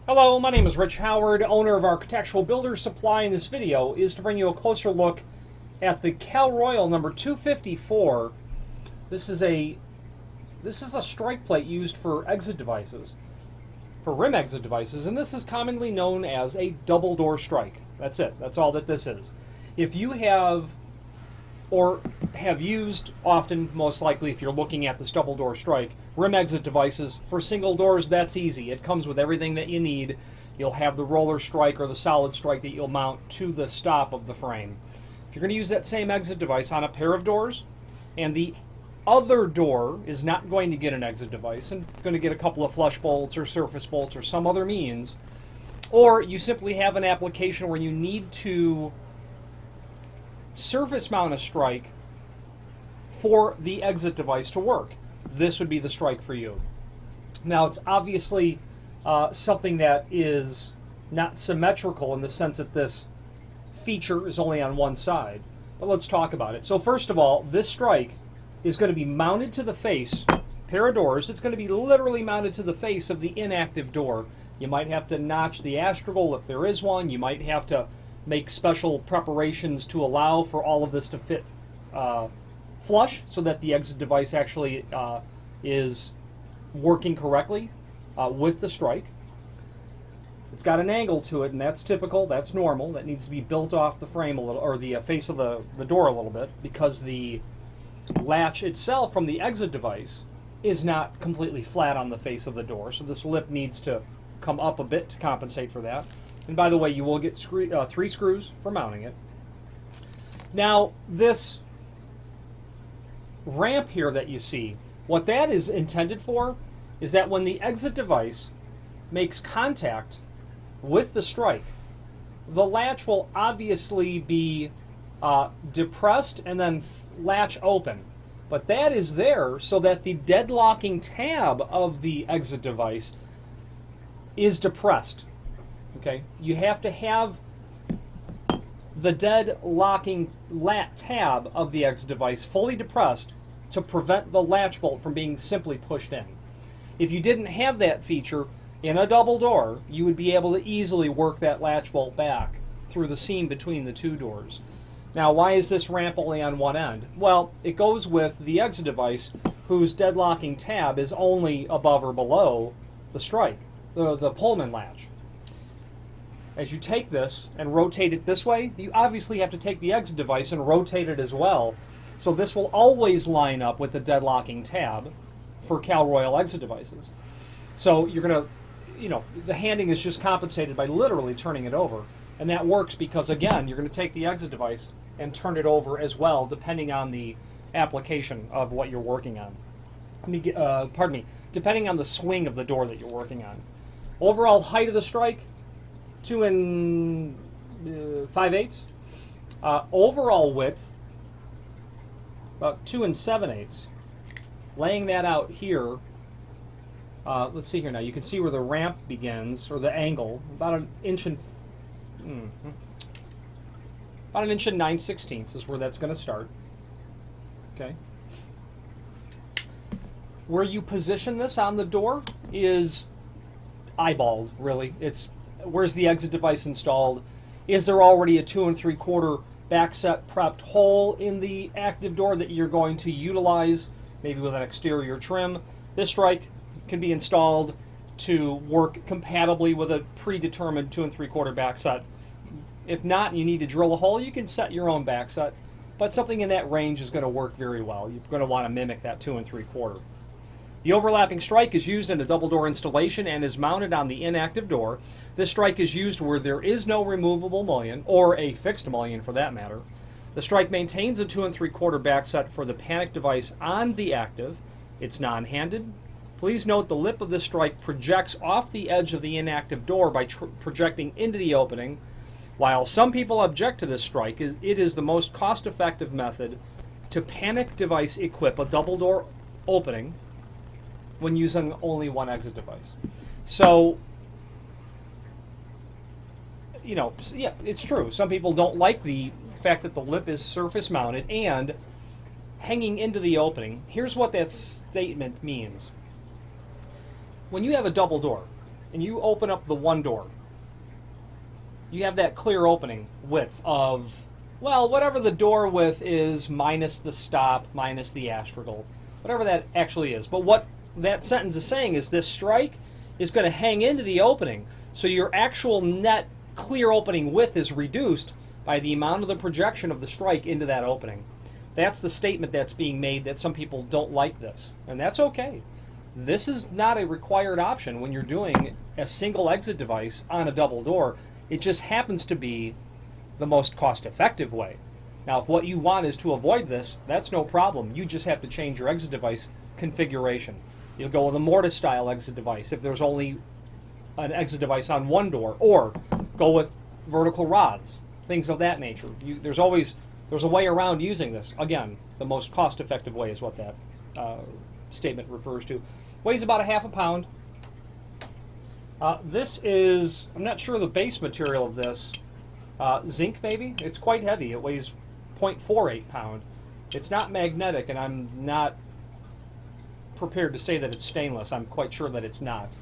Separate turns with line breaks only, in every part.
Hello, my name is Rich Howard, owner of Architectural Builders Supply, and this video is to bring you a closer look at the Cal-Royal number 254. This is a strike plate used for exit devices, for rim exit devices, and this is commonly known as a double door strike. That's it. That's all that this is. If you have or have used often, most likely if you're looking at this double door strike, rim exit devices for single doors, that's easy. It comes with everything that you need. You'll have the roller strike or the solid strike that you'll mount to the stop of the frame. If you're going to use that same exit device on a pair of doors, and the other door is not going to get an exit device and going to get a couple of flush bolts or surface bolts or some other means, or you simply have an application where you need to surface mount a strike for the exit device to work, this would be the strike for you. Now, it's obviously something that is not symmetrical in the sense that this feature is only on one side, but let's talk about it. So first of all, this strike is going to be mounted to the face, pair of doors, it's going to be literally mounted to the face of the inactive door. You might have to notch the astragal if there is one. You might have to make special preparations to allow for all of this to fit flush so that the exit device actually is working correctly with the strike. It's got an angle to it, and that's typical, that's normal. That needs to be built off the frame a little, or the face of the door a little bit, because the latch itself from the exit device is not completely flat on the face of the door, so this lip needs to come up a bit to compensate for that. And by the way, you will get 3 screws for mounting it. Now, this ramp here that you see, what that is intended for is that when the exit device makes contact with the strike, the latch will obviously be depressed and then latch open. But that is there so that the deadlocking tab of the exit device is depressed. Okay, you have to have the deadlocking tab of the exit device fully depressed to prevent the latch bolt from being simply pushed in. If you didn't have that feature in a double door, you would be able to easily work that latch bolt back through the seam between the two doors. Now, why is this ramp only on one end? Well, it goes with the exit device whose deadlocking tab is only above or below the strike, the Pullman latch. As you take this and rotate it this way, you obviously have to take the exit device and rotate it as well. So this will always line up with the deadlocking tab for Cal-Royal exit devices. So you're going to, the handing is just compensated by literally turning it over. And that works because, again, you're going to take the exit device and turn it over as well, depending on the application of what you're working on. Depending on the swing of the door that you're working on. Overall height of the strike, 2 5/8. Overall width, about 2 7/8. Laying that out here, let's see here now. You can see where the ramp begins, or the angle, about an inch and 9/16 is where that's going to start. Okay. Where you position this on the door is eyeballed, really. It's where's the exit device installed? Is there already a 2 3/4 backset prepped hole in the active door that you're going to utilize, maybe with an exterior trim? This strike can be installed to work compatibly with a predetermined 2 3/4 backset. If not, you need to drill a hole, you can set your own backset, but something in that range is going to work very well. You're going to want to mimic that 2 3/4. The overlapping strike is used in a double door installation and is mounted on the inactive door. This strike is used where there is no removable mullion, or a fixed mullion for that matter. The strike maintains a 2 3/4 backset for the panic device on the active. It's non-handed. Please note the lip of this strike projects off the edge of the inactive door by projecting into the opening. While some people object to this strike, it is the most cost-effective method to panic device equip a double door opening when using only one exit device. So, yeah, it's true. Some people don't like the fact that the lip is surface mounted and hanging into the opening. Here's what that statement means. When you have a double door, and you open up the one door, you have that clear opening width of, well, whatever the door width is minus the stop, minus the astragal, whatever that actually is. But what that sentence is saying is this strike is going to hang into the opening, so your actual net clear opening width is reduced by the amount of the projection of the strike into that opening. That's the statement that's being made, that some people don't like this, and that's okay. This is not a required option when you're doing a single exit device on a double door. It just happens to be the most cost-effective way. Now, if what you want is to avoid this, that's no problem. You just have to change your exit device configuration. You'll go with a mortise-style exit device if there's only an exit device on one door, or go with vertical rods, things of that nature. There's a way around using this. Again, the most cost-effective way is what that statement refers to. Weighs about a half a pound. This is, I'm not sure the base material of this, zinc maybe? It's quite heavy. It weighs 0.48 pound. It's not magnetic, and I'm not prepared to say that it's stainless. I'm quite sure that it's not.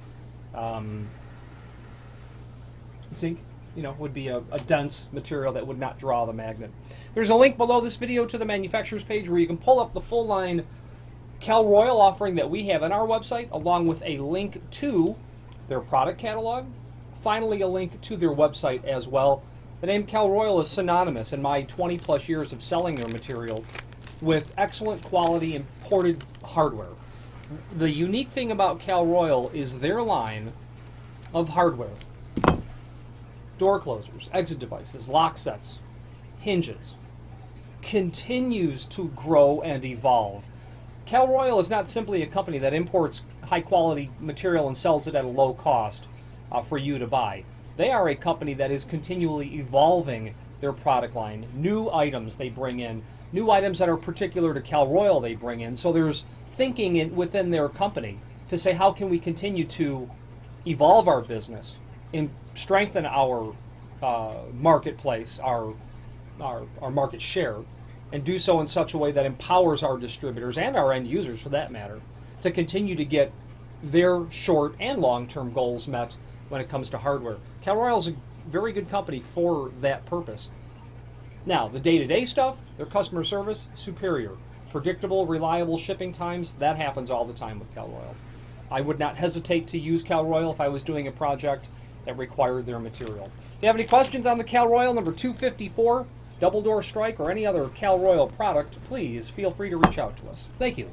Zinc, would be a dense material that would not draw the magnet. There's a link below this video to the manufacturer's page where you can pull up the full line Cal-Royal offering that we have on our website, along with a link to their product catalog. Finally, a link to their website as well. The name Cal-Royal is synonymous in my 20 plus years of selling their material with excellent quality imported hardware. The unique thing about Cal-Royal is their line of hardware: door closers, exit devices, lock sets, hinges, continues to grow and evolve. Cal-Royal is not simply a company that imports high-quality material and sells it at a low cost for you to buy. They are a company that is continually evolving their product line. New items they bring in, new items that are particular to Cal-Royal they bring in. So there's thinking within their company to say, how can we continue to evolve our business and strengthen our marketplace, our market share, and do so in such a way that empowers our distributors and our end users, for that matter, to continue to get their short and long-term goals met when it comes to hardware. Cal-Royal is a very good company for that purpose. Now, the day-to-day stuff, their customer service, superior. Predictable, reliable shipping times, that happens all the time with Cal-Royal. I would not hesitate to use Cal-Royal if I was doing a project that required their material. If you have any questions on the Cal-Royal number 254, double door strike, or any other Cal-Royal product, please feel free to reach out to us. Thank you.